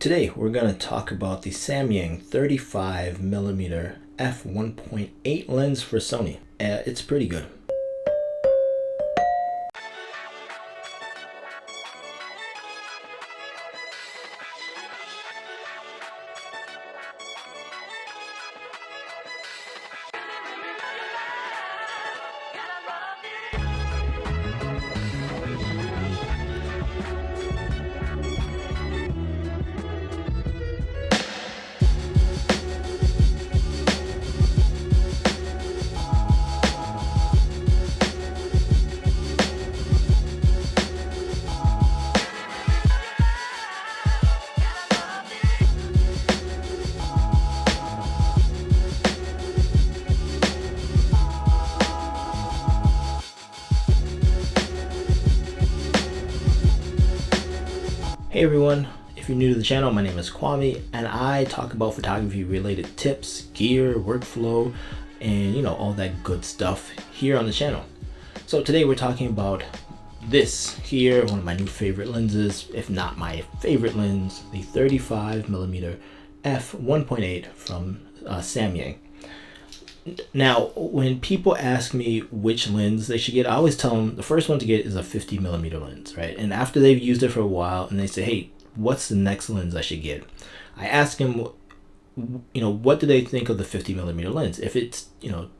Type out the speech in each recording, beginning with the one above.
Today we're going to talk about the Samyang 35mm f1.8 lens for Sony. It's pretty good. Hey everyone, if you're new to the channel, my name is Kwame and I talk about photography related tips, gear, workflow, and all that good stuff here on the channel. So today we're talking about this here, one of my new favorite lenses, if not my favorite lens, the 35mm f1.8 from Samyang. Now, when people ask me which lens they should get, I always tell them the first one to get is a 50mm lens, right? And after they've used it for a while and they say, hey, what's the next lens I should get? I ask them, what do they think of the 50mm lens? If it's,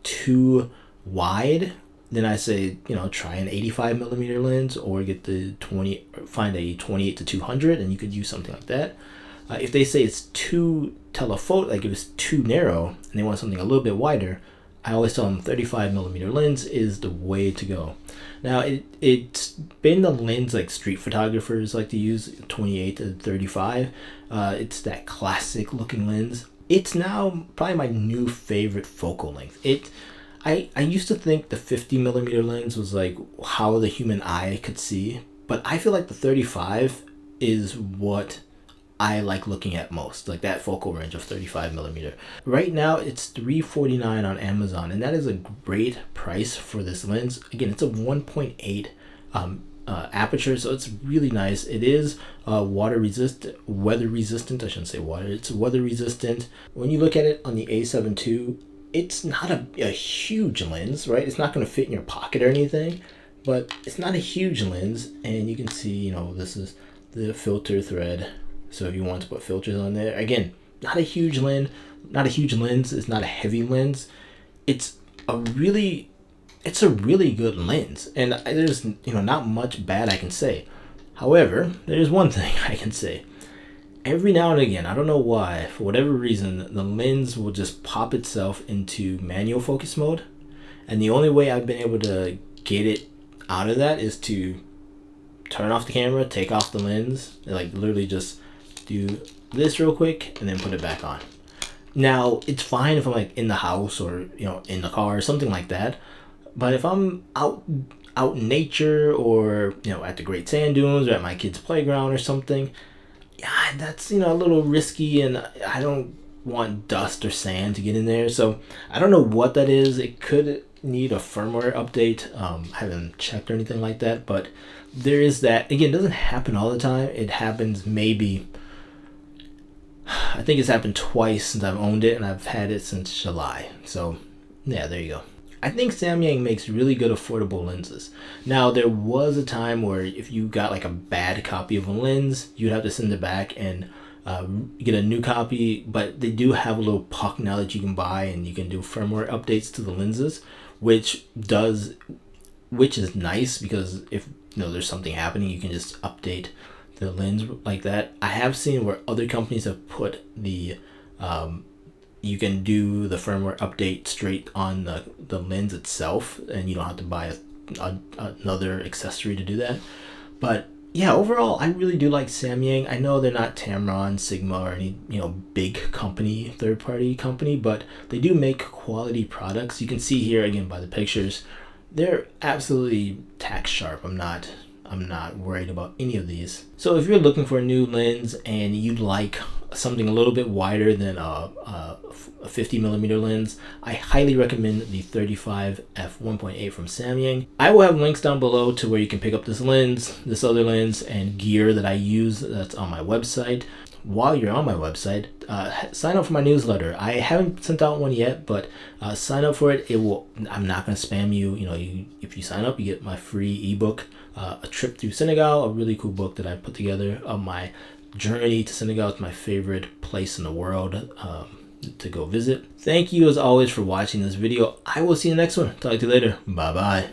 too wide, then I say, try an 85mm lens or get find a 28 to 200 and you could use something like that. If they say it's too telephoto, like it was too narrow and they want something a little bit wider, I always tell them 35mm lens is the way to go. Now it's been the lens like street photographers like to use, 28 to 35. It's that classic looking lens. It's now probably my new favorite focal length. I used to think the 50mm lens was like how the human eye could see, but I feel like the 35 is what I like looking at most, like that focal range of 35mm. Right now it's $349 on Amazon, and that is a great price for this lens. Again, it's a 1.8 aperture, so it's really nice. It is weather resistant. I shouldn't say water, it's weather resistant. When you look at it on the A7 II, it's not a huge lens, right? It's not going to fit in your pocket or anything, but it's not a huge lens. And you can see, this is the filter thread. So if you want to put filters on there, again, not a huge lens. It's not a heavy lens. It's a really good lens, and there's not much bad I can say. However, there's one thing I can say. Every now and again, I don't know why, for whatever reason, the lens will just pop itself into manual focus mode, and the only way I've been able to get it out of that is to turn off the camera, take off the lens, and like literally just do this real quick and then put it back on. Now it's fine if I'm like in the house or in the car or something like that, but if I'm out in nature or at the Great Sand Dunes or at my kids' playground or something, yeah, that's a little risky, and I don't want dust or sand to get in there. So I don't know what that is. It could need a firmware update. I haven't checked or anything like that, but there is that. Again, it doesn't happen all the time. It happens maybe, I think it's happened twice since I've owned it, and I've had it since July. So yeah, there you go. I think Samyang makes really good affordable lenses. Now there was a time where if you got like a bad copy of a lens, you'd have to send it back and get a new copy, but they do have a little puck now that you can buy, and you can do firmware updates to the lenses, which is nice, because if there's something happening, you can just update the lens like that. I have seen where other companies have put the you can do the firmware update straight on the lens itself, and you don't have to buy another accessory to do that. But yeah, overall I really do like Samyang. I know they're not Tamron, Sigma, or any big company, third-party company, but they do make quality products. You can see here again by the pictures, they're absolutely tack sharp. I'm not worried about any of these. So if you're looking for a new lens and you'd like something a little bit wider than a 50mm lens, I highly recommend the 35 f1.8 from Samyang. I will have links down below to where you can pick up this lens, this other lens, and gear that I use that's on my website. while you're on my website, sign up for my newsletter. I haven't sent out one yet, but sign up for it. I'm not going to spam you. If you sign up, you get my free ebook, A Trip Through Senegal, a really cool book that I put together of my journey to Senegal. It's my favorite place in the world to go visit. Thank you as always for watching this video. I will see you in the next one. Talk to you later. Bye bye.